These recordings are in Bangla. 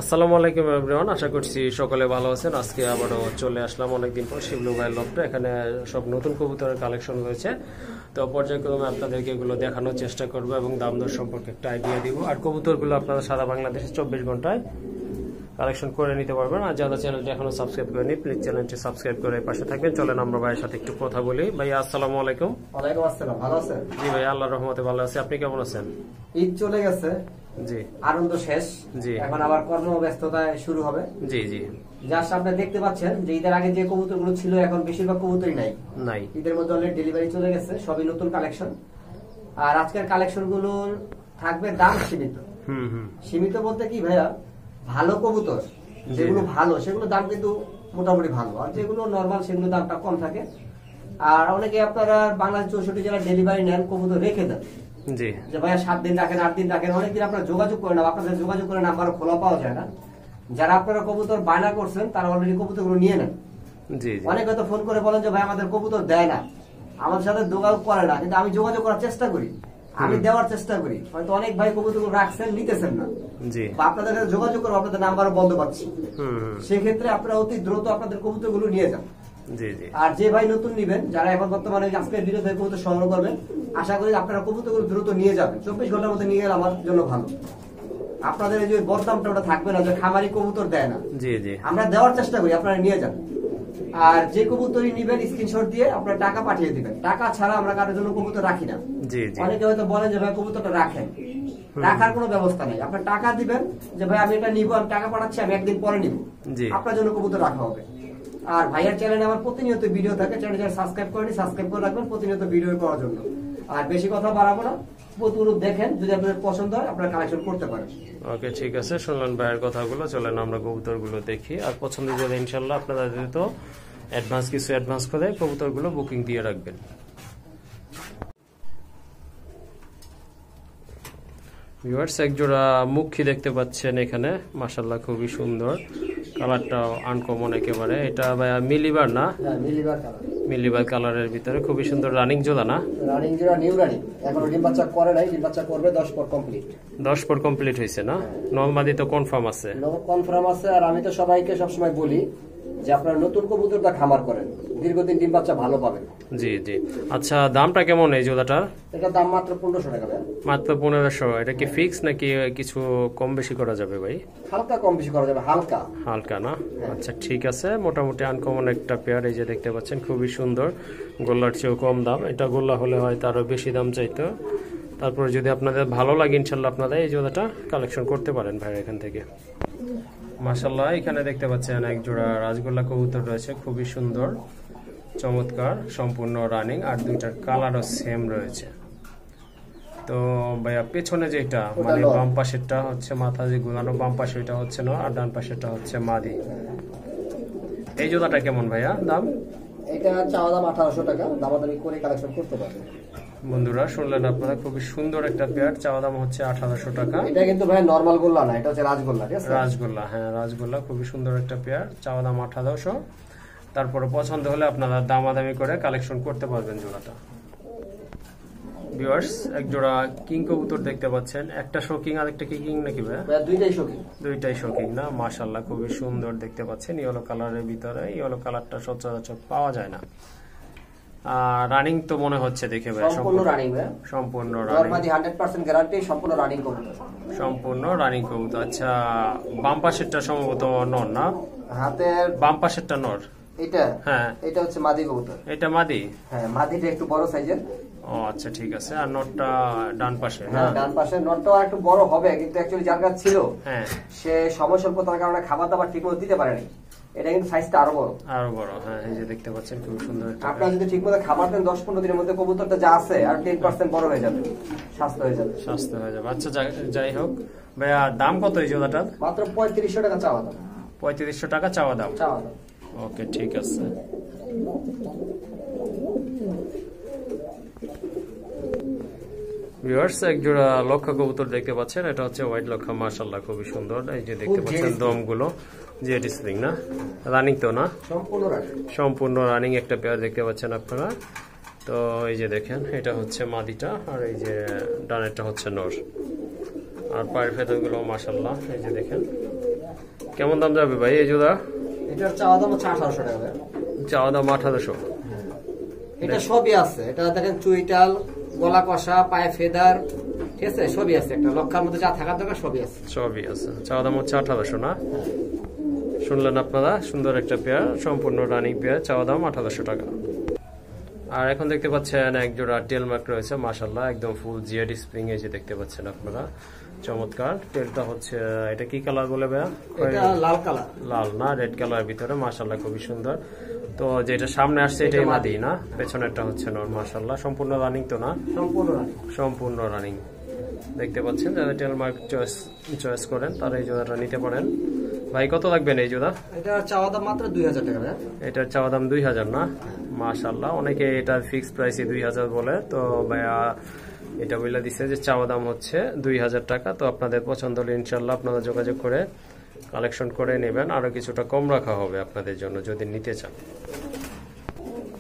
আসসালামু আলাইকুম এভরিওয়ান, আশা করছি সকলে ভালো আছেন। আজকে আবারও চলে আসলাম অনেকদিন পর শিবলু ভাইয়ের লফটে। এখানে সব নতুন কবুতরের কালেকশন রয়েছে, তো পর্যায়ক্রমে আপনাদেরকে এগুলো দেখানোর চেষ্টা করবো এবং দাম দর সম্পর্কে একটা আইডিয়া দিব। আর কবুতরগুলো আপনারা সারা বাংলাদেশে 24 ঘন্টায় কালেকশন করে নিতে পারবেন। আর যারা চ্যানেলটি এখনো সাবস্ক্রাইব করেনি, প্লিজ চ্যানেলটি সাবস্ক্রাইব করে পাশে থাকবেন। চলেন আমরা ভাইয়ের সাথে একটু কথা বলি। ভাইয়া আসসালামু আলাইকুম। ওয়ালাইকুম আসসালাম, ভালো আছেন? জি ভাই, আল্লাহর রহমতে ভালো আছি। আপনি কেমন আছেন? ঈদ চলে গেছে, জি, আনন্দ শেষ। জি, এখন আবার কর্মব্যস্ততায় শুরু হবে। জি জি। জাস্ট আপনি দেখতে পাচ্ছেন যে ঈদের আগে যে কবুতরগুলো ছিল এখন বেশিরভাগ কবুতরই নাই। ঈদের মধ্যে অলরেডি ডেলিভারি চলে গেছে, সবই নতুন কালেকশন। আর আজকের কালেকশন গুলো থাকবে দাম সীমিত। সীমিত বলতে কি ভাইয়া, ভালো কবুতর যেগুলো ভালো সেগুলো দাম কিন্তু মোটামুটি ভালো, আর যেগুলো নর্মাল সেগুলো দামটা কম থাকে। আর অনেকে আপনারা বাংলাদেশ 64 জেলার ডেলিভারি নেন, কবুতর রেখে দেন জি, যে ভাইয়া 7 দিন রাখেন, 8 দিন রাখেন, অনেকদিন আপনারা যোগাযোগ করেন না, আপনাদের যোগাযোগ করে নাম্বার খোলা পাওয়া যায় না। যারা আপনারা কবুতর বায়না করছেন তারা অলরেডি কবুতরগুলো নিয়ে নেন। জি, অনেকে তো ফোন করে বলেন যে ভাই আমাদের কবুতর দেয় না, আমার সাথে যোগাযোগ করে না, কিন্তু আমি যোগাযোগ করার চেষ্টা করি, আমি দেওয়ার চেষ্টা করি। হয়তো অনেক ভাই কবুতরগুলো রাখছেন, নিতেছেন না, বা আপনাদের সাথে যোগাযোগ করবো, আপনাদের নাম্বারও বন্ধ পাচ্ছি। সেক্ষেত্রে আপনারা অতি দ্রুত আপনাদের কবুতরগুলো নিয়ে যান। আর যে ভাই নতুন নিবেন, যারা এখন বর্তমানে আজকের ভিডিও থেকে কবুতর সংগ্রহ করবেন, আশা করি আপনারা কবুতরগুলো দ্রুত নিয়ে যাবেন। 24 ঘন্টার মধ্যে নিয়ে গেলে আমার জন্য ভালো। আপনাদের এই যে বদনামটা ওটা থাকবে না যে খামারি কবুতর দেয় না। জি জি, আমরা দেওয়ার চেষ্টা করি, আপনারা নিয়ে যান। আর যে কবুতরই নিবেন স্ক্রিনশট দিয়ে আপনারা টাকা পাঠিয়ে দিবেন। টাকা ছাড়া আমরা কারোর জন্য কবুতর রাখি না। জি জি, অনেকে হয়তো বলেন যে ভাই কবুতরটা রাখেন, রাখার কোনো ব্যবস্থা নেই। আপনার টাকা দিবেন যে ভাই আমি এটা নিবো, আমি টাকা পাঠাচ্ছি, আমি একদিন পরে নিব, আপনার জন্য কবুতর রাখা হবে। আর ভাইয়ার চ্যানেলে আমার প্রতিনিয়ত ভিডিও থাকে, চ্যানেল যারা সাবস্ক্রাইব করেনি সাবস্ক্রাইব করে রাখবেন প্রতিনিয়ত ভিডিও পাওয়ার জন্য। আর বেশি কথা বাড়াবো না, কবুতর দেখেন, যদি আপনাদের পছন্দ হয় আপনারা কালেকশন করতে পারেন। ওকে, ঠিক আছে, শুনলেন ভাইয়ের কথাগুলো। চলেন আমরা কবুতরগুলো দেখি। আর পছন্দ যদি ইনশাল্লাহ আপনারা যেহেতু কিছু অ্যাডভান্স করে কবুতরগুলো বুকিং দিয়ে রাখবেন। ভিউয়ার্স, এক জোড়া মুখী দেখতে পাচ্ছেন এখানে, মাশাআল্লাহ খুবই সুন্দর, কালারটাও আনকমন একেবারে। এটা ভাইয়া মিলিবার না? হ্যাঁ, মিলিবার কালার। মিলিবার কালারের ভিতরে খুবই সুন্দর রানিং জোড়া না? রানিং জোড়া, নিউ রানিং, এখনো ডিম বাচ্চা করে নাই, ডিম বাচ্চা করবে 10 পর কমপ্লিট। 10 পর কমপ্লিট হয়েছে না? নরমাদি তো কনফার্ম আছে? কনফার্ম আছে। আর আমি তো সবাইকে সবসময় বলি যে আপনারা নতুন কবুতরটা খামার করেন, দীর্ঘদিন ডিম বাচ্চা ভালো পাবেন। জি জি। আচ্ছা, দামটা কেমন এই জোড়াটার? এটা দাম মাত্র 1500 টাকা। মাত্র 1500? এটা কি ফিক্স নাকি কিছু কম বেশি করা যাবে ভাই? হালকা কম বেশি করা যাবে, হালকা হালকা না? আচ্ছা ঠিক আছে, মোটামুটি আনকমন একটা পেয়ার। এই যে দেখতে পাচ্ছেন খুবই সুন্দর, গোল্লার চেয়েও কম দাম। এটা গোল্লা হলে হয়তো আরো বেশি দাম চাইতো। তারপরে যদি আপনাদের ভালো লাগে ইনশাল্লাহ আপনারা এই জোড়াটা কালেকশন করতে পারেন ভাই এখান থেকে। মাশাআল্লাহ, এখানে দেখতে পাচ্ছেন এক জোড়া রাজগোল্লা কবুতর রয়েছে, খুবই সুন্দর চমৎকার, সম্পূর্ণ রানিং, আর দুইটার কালারও সেম রয়েছে। তো ভাইয়া পেছনে যেটা মানে বাম পাশেরটা হচ্ছে মাথা যে গুলানো, বাম পাশে এটা হচ্ছে না, আর ডান পাশেরটা হচ্ছে মাদি। এই জোড়াটা কেমন ভাইয়া দাম? এটা চাওয়া দাম 1800 টাকা, দামাদামি করে কালেকশন করতে পারবেন। বন্ধুরা শুনলেন আপনারা, খুবই সুন্দর একটা পেয়ার, চাওয়া দাম হচ্ছে 1800 টাকা। এটা কিন্তু ভাই নরমাল গোল্লা না, এটা হচ্ছে রাজগোল্লা। ঠিক আছে, রাজগোল্লা, হ্যাঁ রাজগোল্লা, খুবই সুন্দর একটা পেয়ার, চাওয়া দাম 1800। তারপরে পছন্দ হলে আপনারা দামাদামি করে কালেকশন করতে পারবেন জোড়াটা। ভিউয়ার্স, এক জোড়া কিং কবুতর দেখতে পাচ্ছেন, একটা শোকিং আর একটা কিং নাকি ভাই? দুইটাই শোকিং। দুইটাই শোকিং না? মাশাআল্লাহ খুবই সুন্দর দেখতে পাচ্ছেন, ইয়েলো কালারের ভিতরে। ইয়েলো কালারটা সচরাচর পাওয়া যায় না। রানিং তো মনে হচ্ছে দেখে ভাই, সম্পূর্ণ রানিং ভাই, সম্পূর্ণ রানিং, নরমালি 100% গ্যারান্টি, সম্পূর্ণ রানিং কবুতর, সম্পূর্ণ রানিং কবুতর। আচ্ছা, বাম পাশেরটা সম্ভবত নর না? হাতের বাম পাশেরটা নর। এটা? হ্যাঁ, এটা হচ্ছে মাদি কবুতর। এটা মাদি? হ্যাঁ, মাদিটা একটু বড় সাইজের। ও আচ্ছা ঠিক আছে। আর নটটা ডান পাশে? হ্যাঁ, ডান পাশে নটটা একটু বড় হবে, কিন্তু অ্যাকচুয়ালি যার কাছে ছিল হ্যাঁ সে সময় স্বল্পতার কারণে খাবার দাবার ঠিকমতো দিতে পারেনি। এটা কিন্তু সাইজটা আরো বড়, আরো বড়। হ্যাঁ, এই যে দেখতে পাচ্ছেন খুব সুন্দর। আপনারা যদি ঠিকমতো খাবার দেন 10-15 দিনের মধ্যে কবুতরটা যা আছে আর 10% বড় হয়ে যাবে, স্বাস্থ্য হয়ে যাবে, স্বাস্থ্য হয়ে যাবে। আচ্ছা যাই হোক ভাইয়া, দাম কত এই জোড়াটার? মাত্র 3500 টাকা চাওয়া দাম। 3500 টাকা চাওয়া দাম? চাওয়া দাম। ওকে ঠিক আছে। ভিউয়ার্স, এক জোড়া লক্ষা কবুতর দেখতে পাচ্ছেন, এটা হচ্ছে হোয়াইট লক্ষা, মাশাআল্লাহ খুবই সুন্দর। এই যে দেখতে পাচ্ছেন দমগুলো, জেড স্প্রিং না? রানিং তো না? সম্পূর্ণ রানিং একটা পেয়ার দেখতে পাচ্ছেন আপনারা। তো এই যে দেখেন, এটা হচ্ছে মাদিটা, আর এই যে ডানেরটা হচ্ছে নর। আর পায়ের ফেদারগুলো মাশাআল্লাহ এই যে দেখেন। কেমন দাম যাবে ভাই এই জোড়া? এটার চাওয়া দাম হচ্ছে 1800 টাকা ভাই। চাওয়া দাম 1800। এটা সবই আছে, এটা দেখেন চুইটাল, গলা কষা, পায়ে ফেদার, ঠিক আছে, সবই আছে। একটা লক্ষার মধ্যে যা থাকার দরকার সবই আছে। সবই আছে। চাওয়া দাম হচ্ছে 1800 না? শুনলেন আপনারা, সুন্দর একটা পেয়ার, সম্পূর্ণ রানিং পেয়ার, চাওয়া দাম 1800 টাকা। আর এখন দেখতে পাচ্ছেন এক জোড়া টেল মার্ক রয়েছে মাশাআল্লাহ, একদম ফুল জিআরডি স্প্রিং এই যে দেখতে পাচ্ছেন আপনারা, চমৎকার। টেলটা হচ্ছে এটা কি কালার বলে ভাইয়া? এটা লাল কালার। লাল না, রেড কালার ভিতরে মাশাআল্লাহ খুবই সুন্দর। তো যেটা সামনে আসছে এটাই মাদি না, পেছনেরটা হচ্ছে নর মাশাআল্লাহ। সম্পূর্ণ রানিং তো না? সম্পূর্ণ রানিং। দেখতে পাচ্ছেন, যারা টেল মার্ক চয়েস করেন তারা এই জোড়াটা নিতে পারেন। ভাই কত লাগবেন এই জোড়া? এটা চাওয়া দাম মাত্র 2000 টাকা ভাই। এটার চাওয়া দাম 2000 না? মাশাআল্লাহ, অনেকে এটার ফিক্সড প্রাইসে 2000 বলে, তো ভাইয়া এটা বলে দিছে যে চাওয়া দাম হচ্ছে 2000 টাকা। তো আপনাদের পছন্দ হলে ইনশাআল্লাহ আপনারা যোগাযোগ করে কালেকশন করে নেবেন, আরো কিছুটা কম রাখা হবে আপনাদের জন্য যদি নিতে চান।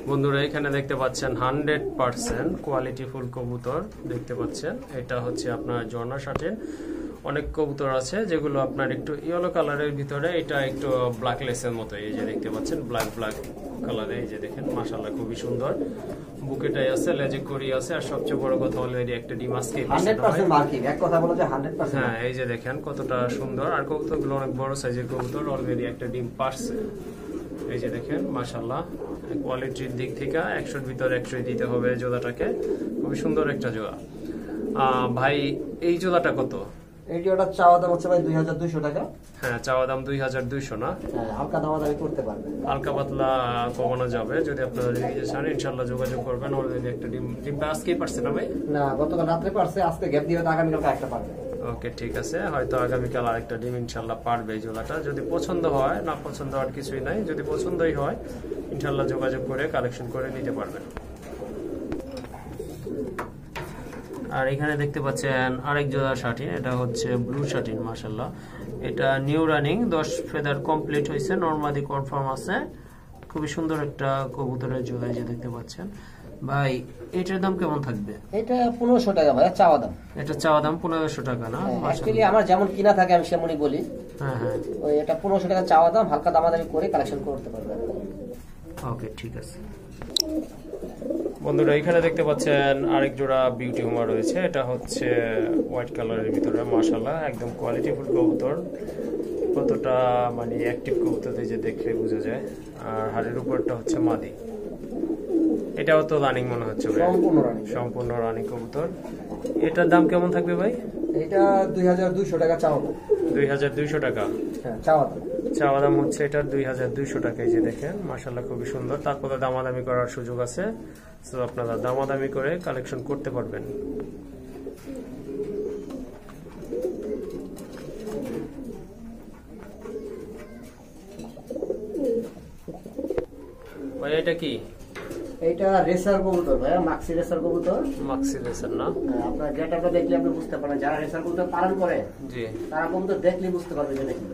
বন্ধুরা এখানে দেখতে পাচ্ছেন 100% কোয়ালিটি ফুল কবুতর দেখতে পাচ্ছেন। এটা হচ্ছে আপনার ঝর্ণা শাটিন। অনেক কবুতর আছে যেগুলো আপনার একটু ইয়েলো কালারের ভিতরে, এটা একটু ব্ল্যাক লেসের মতো, এই যে দেখতে পাচ্ছেন ব্ল্যাক কালারে, এই যে দেখেন মাশাআল্লাহ খুবই সুন্দর। বুকেটাই আছে, লেজে করি আছে, আর সবচেয়ে বড় কথা অলরেডি একটা ডিম আজকে 100% মার্কিং, এক কথা বলা যায় 100%। হ্যাঁ এই যে দেখেন কতটা সুন্দর, আর কবুতরগুলো অনেক বড় সাইজের কবুতর, অলরেডি একটা ডিম পারছে। এই যে দেখেন মাশাআল্লাহ, কোয়ালিটির দিক থেকে 100-র ভিতরে 100 দিতে হবে জোড়াটাকে। খুবই সুন্দর একটা জোড়া। ভাই এই জোড়াটা কত? এই জোড়াটা চাওয়া দাম হচ্ছে ভাই 2200 টাকা। হ্যাঁ চাওয়া দাম 2200 না? হ্যাঁ, হালকা দামাদামি করতে পারবেন, হালকা পাতলা কমানো যাবে যদি আপনারা নিতে চান। ইনশাআল্লাহ যোগাযোগ করবেন। অলরেডি একটা ডিমটা আজকেই পারছে না ভাই? না, গতকাল রাত্রে পারছে, আজকে গ্যাপ দিয়ে আগামীকাল একটা পারবে। ওকে ঠিক আছে, হয়তো আগামীকাল আরেকটা ডিম ইনশাআল্লাহ পারবে এই জোড়াটা। যদি পছন্দ হয়, না পছন্দ হওয়ার কিছুই নাই, যদি পছন্দই হয় ইনশাআল্লাহ যোগাযোগ করে কালেকশন করে নিতে পারবেন। আর এখানে দেখতে পাচ্ছেন আরেক জোড়া শাটিন, এটা হচ্ছে ব্লু শাটিন মাশাআল্লাহ। এটা নিউ রানিং, 10 ফেদার কমপ্লিট হয়েছে, নরমাদি কনফার্ম আছে। খুবই সুন্দর একটা কবুতরের জোড়া যে দেখতে পাচ্ছেন। ভাই এটার দাম কেমন থাকবে? এটা 1500 টাকা ভাই চাওয়া দাম। এটা চাওয়া দাম 1500 টাকা না? অ্যাকচুয়ালি আমার যেমন কিনা থাকে আমি সেমনই বলি। হ্যাঁ হ্যাঁ, ওই এটা 1500 টাকা চাওয়া দাম, হালকা দামাদামি করে কালেকশন করতে পারবেন। ওকে ঠিক আছে। বন্ধুরা এখানে দেখতে পাচ্ছেন আরেক জোড়া বিউটি হোমা রয়েছে, এটা হচ্ছে হোয়াইট কালারের ভিতরে মাশাআল্লাহ, একদম কোয়ালিটি ফুল কবুতর। কতটা মানে অ্যাক্টিভ কবুতর যে দেখলে বোঝা যায়। আর হাড়ের উপরটা হচ্ছে মাদি। এটাও তো রানিং মনে হচ্ছে ভাই? সম্পূর্ণ রানিং কবুতর। এটার দাম কেমন থাকবে ভাই? এটা 2200 টাকা চাওয়া দাম। 2200 টাকা? হ্যাঁ চাওয়া দাম। চাওয়া দাম হচ্ছে এটা 2200 টাকা। এই যে দেখেন মাশাআল্লাহ খুবই সুন্দর। তারপরে দামাদামি করার সুযোগ আছে, তো আপনারা দামাদামি করে কালেকশন করতে পারবেন। ভাই এটা কি? এটা রেসার কবুতর ভাইয়া, মাক্সি রেসার কবুতর। মাক্সি রেসার না? আপনার গেটআপটা দেখলে আপনি বুঝতে পারেন, যারা রেসার কবুতর পালন করে জি তারা কবুতর দেখলে বুঝতে পারবে যে দেখুন।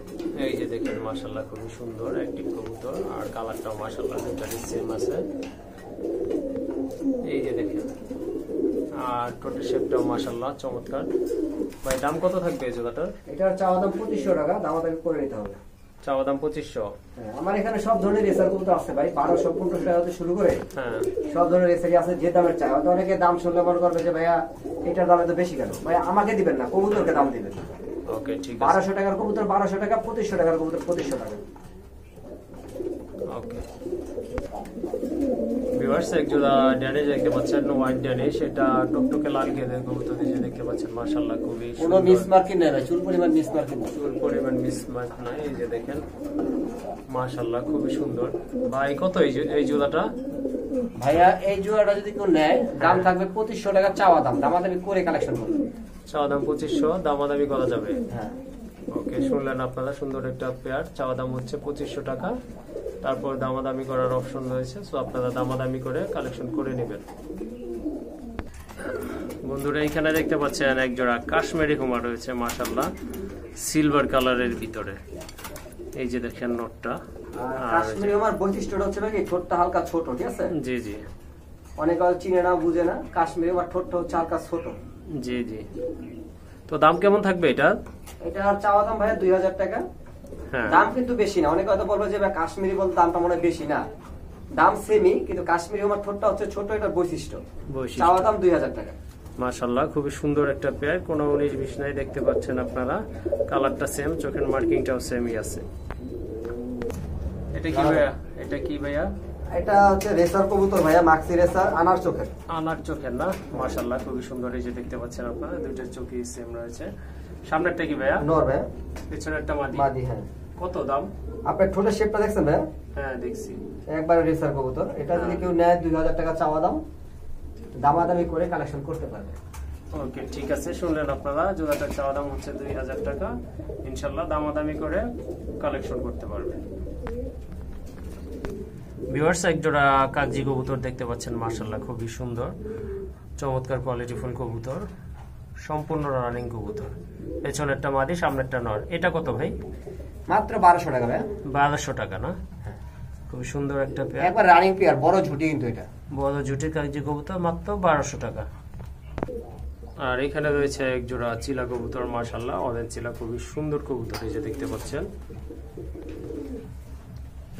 এই যে দেখেন মাশাআল্লাহ খুবই সুন্দর অ্যাক্টিভ কবুতর, আর কালারটাও মাশাআল্লাহ দুটো সেম আছে। এই যে দেখেন, আর টোটাল শেপটাও মাশাআল্লাহ চমৎকার। ভাই দাম কত থাকবে এই জোড়াটার? এটার চাওয়া দাম 2500 টাকা, দামাদামি করে নিতে হবে। চাওয়া দাম 2500? আমার এখানে সব ধরনের রেসার কবুতর আছে ভাই, 1200-1500 টাকা থেকে শুরু করে হ্যাঁ সব ধরনের রেসারই আছে। যে দামের চাই, হয়তো অনেকে দাম শুনলে মনে করবে যে ভাইয়া এটার দাম এত বেশি কেন। ভাই আমাকে দিবেন না, কবুতরকে দাম দিবেন। ওকে ঠিক আছে। 1200 টাকার কবুতর 1200 টাকা, 2500 টাকার কবুতর 2500 টাকা। ওকে ভিউয়ার্স, এক জোড়া ড্যানিশ দেখতে পাচ্ছেন, হোয়াইট ড্যানিশ, এটা টকটকে লাল গেদের কবুতর যে দেখতে পাচ্ছেন মাশাআল্লাহ খুবই সুন্দর। কোনো মিস মার্কিং নাই ভাই, চুল পরিমাণ মিস মার্কিং নাই। চুল পরিমাণ মিস মার্ক নাই। এই যে দেখেন মাশাআল্লাহ খুবই সুন্দর। ভাই কত এই জোড়াটা? ভাইয়া এই জোড়াটা যদি কেউ নেয় দাম থাকবে 2500 টাকা চাওয়া দাম, দামাদামি করে কালেকশন করবে। চাওয়া দাম 2500, দামাদামি করা যাবে? হ্যাঁ ওকে শুনলেন আপনারা, সুন্দর একটা পেয়ার, চাওয়া দাম হচ্ছে 2500 টাকা। তারপর দামাদামি করার অপশন রয়েছে, সো আপনারা দামাদামি করে কালেকশন করে নেবেন। বন্ধুরা এখানে দেখতে পাচ্ছেন এক জোড়া কাশ্মীরি হুমা রয়েছে মাশাআল্লাহ, সিলভার কালারের ভিতরে। এই যে দেখেন নোটটা। কাশ্মীরি হুমার বৈশিষ্ট্যটা হচ্ছে নাকি ঠোঁটটা হালকা ছোট, ঠিক আছে? জি জি, অনেকে চিনে না বুঝে না, কাশ্মীরি হুমার ঠোঁটটা হচ্ছে হালকা ছোট। জি জি। তো তো দাম কেমন থাকবে এটা? এটা চাওয়া দাম ভাইয়া 2000 টাকা। হ্যাঁ, দাম কিন্তু বেশি না। অনেকে হয়তো বলবে যে ভাই কাশ্মীরি বলতে দামটা মনে হয় বেশি, না, দাম সেমই, কিন্তু কাশ্মীরি আমার ঠোঁটটা হচ্ছে ছোট, এটার বৈশিষ্ট্য। চাওয়া দাম 2000 টাকা। মাশাআল্লাহ, খুবই সুন্দর একটা পেয়ার, কোনো 19-20 নাই, দেখতে পাচ্ছেন আপনারা। কালারটা সেম, চোখের মার্কিংটাও সেমই আছে। এটা কি ভাইয়া? এটা কি ভাইয়া? এটা হচ্ছে রেসার কবুতর ভাইয়া, মাক্সি রেসার, আনার চোখের। আনার চোখের না? মাশাআল্লাহ, খুবই সুন্দর। এই যে দেখতে পাচ্ছেন আপনারা, দুইটার চোখই সেম রয়েছে। সামনেরটা কি ভাইয়া? নর ভাইয়া, পেছনেরটা মাদি। মাদি, হ্যাঁ। কত দাম? আপনার ঠোঁটের শেপটা দেখছেন ভাইয়া? হ্যাঁ, দেখছি। একবারে রেসার কবুতর। এটা যদি কেউ নেয় 2000 টাকা চাওয়া দাম, দামাদামি করে কালেকশন করতে পারবে। ওকে, ঠিক আছে, শুনলেন আপনারা, জোড়াটার চাওয়া দাম হচ্ছে 2000 টাকা। ইনশাআল্লাহ দামাদামি করে কালেকশন করতে পারবেন। ভিউয়ার্স, এক জোড়া কাগজি কবুতর দেখতে পাচ্ছেন, মাশাআল্লাহ খুবই সুন্দর, চমৎকার কোয়ালিটিফুল কবুতর, সম্পূর্ণ রানিং কবুতর। পেছনেরটা মাদি, সামনেরটা নর। এটা কত ভাই? মাত্র 1200 টাকা ভাইয়া। 1200 টাকা না? খুবই সুন্দর একটা পেয়ার, একবার রানিং পেয়ার, বড় ঝুটি কিন্তু এটা। বড় ঝুটির কাগজি কবুতর, মাত্র 1200 টাকা। আর এখানে রয়েছে এক জোড়া চিলা কবুতর, মাশাআল্লাহ অরেঞ্জ চিলা, খুবই সুন্দর কবুতর। এই যে দেখতে পাচ্ছেন,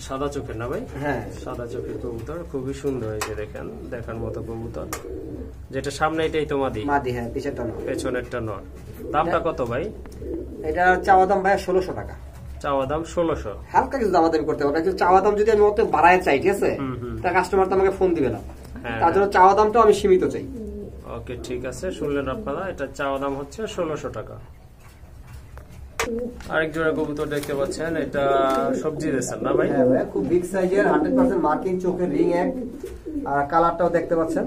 সাদা চোখের না ভাই? হ্যাঁ, সাদা চোখের কবুতর, খুবই সুন্দর। এই যে দেখেন, দেখার মতো কবুতর। যেটা সামনে এটাই তো মাদি? মাদি, হ্যাঁ, পিছেরটা নর। পেছনেরটা নর। দামটা কত ভাই? এটা চাওয়া দাম ভাইয়া 1600 টাকা। চাওয়া দাম 1600। হালকা কিছু দামাদামি করতে পারবে। চাওয়া দাম যদি আমি অত বাড়ায় চাই, ঠিক আছে, তা কাস্টমার তো আমাকে ফোন দিবে না, তার জন্য চাওয়া দামটাও আমি সীমিত চাই। ওকে, ঠিক আছে, শুনলেন আপনারা, এটা চাওয়া দাম হচ্ছে 1600 টাকা। আরেক জোড়া কবুতর দেখতে পাচ্ছেন, এটা সবজি রেসার না ভাই? হ্যাঁ ভাই, খুব বিগ সাইজের, 100% মার্কিং, চোখের রিং এক, আর কালারটাও দেখতে পাচ্ছেন,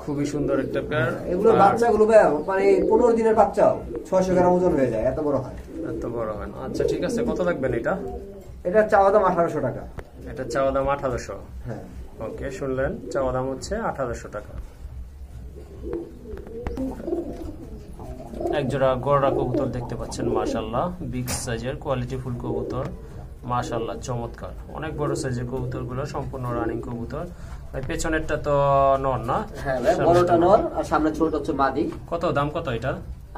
খুবই সুন্দর একটা পেয়ার। এগুলো বাচ্চাগুলো ভাই মানে 15 দিনের বাচ্চাও 600 গ্রাম ওজন হয়ে যায়, এত বড় হয়। এত বড় হয় না? আচ্ছা, ঠিক আছে, কত লাগবেন এটা? এটা চাওয়া দাম 1800 টাকা। এটা চাওয়া দাম 1800? হ্যাঁ। ওকে, শুনলেন, চাওয়া দাম হচ্ছে 1800 টাকা। এক জোড়া গড়া কবুতর দেখতে পাচ্ছেন, মাশাআল্লাহ বিগ সাইজের কোয়ালিটি ফুল কবুতর, মাশাআল্লাহ চমৎকার। অনেক বড় সাইজের কবুতরগুলো, সম্পূর্ণ রানিং কবুতর। পেছনেরটা তো নর না? হ্যাঁ ভাই, বড়টা নর আর সামনে ছোটটা হচ্ছে মাদি। কত দাম? কত এটা?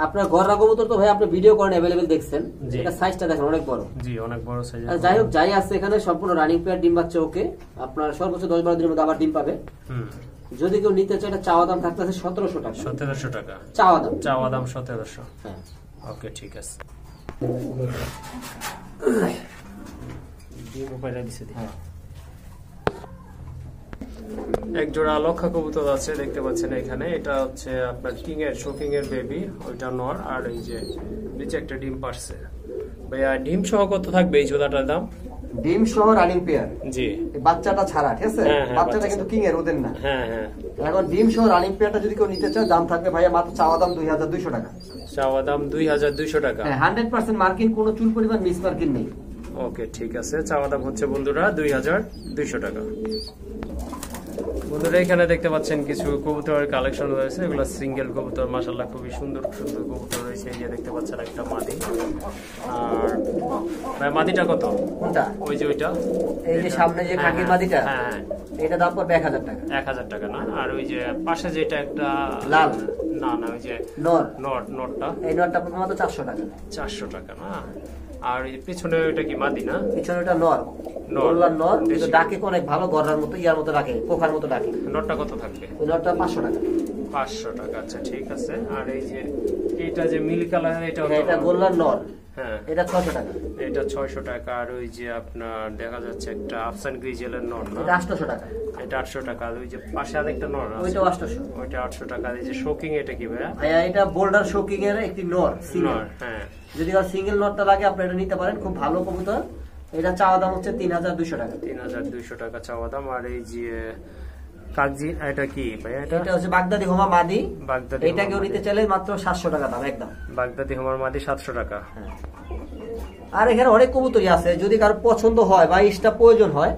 আপনার গড়া কবুতর তো ভাই আপনি ভিডিও করেন, अवेलेबल দেখছেন, এটা সাইজটা দেখেন অনেক বড়। জি, অনেক বড় সাইজের। যাই হোক, যাই আছে এখানে সম্পূর্ণ রানিং পেয়ার, ডিম বাচ্চা ওকে। আপনার সর্বোচ্চ 10-12 দিনের মধ্যে আবার ডিম পাবে। যদি কেউ নিতে চায়, এটা চাওয়া দাম থাকতেছে 1700 টাকা। 1700 টাকা চাওয়া দাম? চাওয়া দাম 1700। হ্যাঁ। ওকে, ঠিক আছে। ডিম উপায়টা দিছে দি। হ্যাঁ। এক জোড়া লক্ষা কবুতর আছে দেখতে পাচ্ছেন এখানে। এটা হচ্ছে আপনার কিং এর, শোকিং এর বেবি, ওইটা নর। আর এই যে নিচে একটা ডিম পারছে। ভাইয়া, ডিম সহ কত থাকবে এই জোড়াটার দাম? ডিম সহ রানিং পেয়ার? জি, বাচ্চাটা ছাড়া, ঠিক আছে? বাচ্চাটা কিন্তু কিং এর, ওদের না। হ্যাঁ হ্যাঁ। এখন ডিম সহ রানিং পেয়ারটা যদি কেউ নিতে চায়, দাম থাকবে ভাইয়া মাত্র চাওয়া দাম 2200 টাকা। চাওয়া দাম 2200 টাকা? হ্যাঁ, 100% মার্কিং, কোনো চুল পরিমাণ মিস মার্কিং নেই। ওকে, ঠিক আছে, চাওয়া দাম হচ্ছে বন্ধুরা 2200 টাকা। বন্ধুরা, এখানে দেখতে পাচ্ছেন কিছু কবুতরের কালেকশন রয়েছে, এগুলো সিঙ্গেল কবুতর, মাশাআল্লাহ খুবই সুন্দর সুন্দর কবুতর রয়েছে। এই যে দেখতে পাচ্ছেন একটা মাদি। আর ভাই, মাদিটা কত? কোনটা? ওই যে ওইটা, এই যে সামনে যে খাকির মাদিটা? হ্যাঁ, এটা দাম পড়বে 1000 টাকা। 1000 টাকা না? আর ওই যে পাশে যেটা একটা লাল, না না, ওই যে নর, নরটা, এই নরটা পড়বে মাত্র 400 টাকা। 400 টাকা না? আর এই পিছনে ওইটা কি মাদি না? পিছনে ওটা নর, গোল্লার নর, কিন্তু ডাকে অনেক ভালো, গড়ার মতো, ইয়ার মতো ডাকে, পোকার মতো ডাকে। নরটা কত থাকবে? ওই নরটা 500 টাকা। 500 টাকা, আচ্ছা ঠিক আছে। আর এই যে এটা যে মিল কালার, এটা এটা গোল্লার নর, হ্যাঁ, এটা 600 টাকা। এটা 600 টাকা। আর ওই যে আপনার দেখা যাচ্ছে একটা আফসান গ্রিজেলের নর না, এটা 800 টাকা। এটা 800 টাকা। আর ওই যে পাশে আরেকটা নর আছে, ওইটা 800। ওইটা 800 টাকা। আর এই যে শোকিং, এটা কি ভাইয়া? এটা বোল্ডার শোকিং এর একটি নর, সিঙ্গেল। হ্যাঁ, যদি আর সিঙ্গেল নটটা লাগে আপনি এটা নিতে পারেন, খুব ভালো কবুতর। এটা চাওয়া দাম হচ্ছে 3200 টাকা। 3200 টাকা চাওয়া দাম। আর এই যে কাগজি, এটা কি ভাইয়া? এটা হচ্ছে বাগদাদি হোমা মাদি। বাগদাদি, এটা কেউ নিতে চাইলে মাত্র 700 টাকা দাম একদম। বাগদাদি হোমার মাদি 700 টাকা। আর এখানে অনেক কবুতরই আছে, যদি কারো পছন্দ হয় বা ইস্টা প্রয়োজন হয়,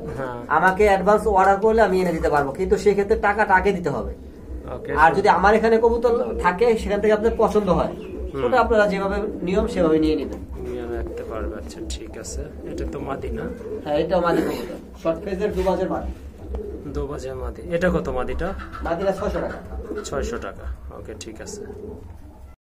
আমাকে অ্যাডভান্স অর্ডার করলে আমি এনে দিতে পারবো, কিন্তু সেক্ষেত্রে টাকাটা আগে দিতে হবে। আর যদি আমার এখানে কবুতর থাকে, সেখান থেকে আপনার পছন্দ হয়, ওটা আপনারা যেভাবে নিয়ম সেভাবে নিয়ে নেবেন, নিয়ে রাখতে পারবে। আচ্ছা ঠিক আছে। এটা তো মাদি না? হ্যাঁ, এটাও মাদি কবুতর, শর্ট ফেজের দুবাজের মাদি। দুবাজের মাদি। এটা কত মাদিটা? মাদিটা 600 টাকা। 600 টাকা। ওকে, ঠিক আছে।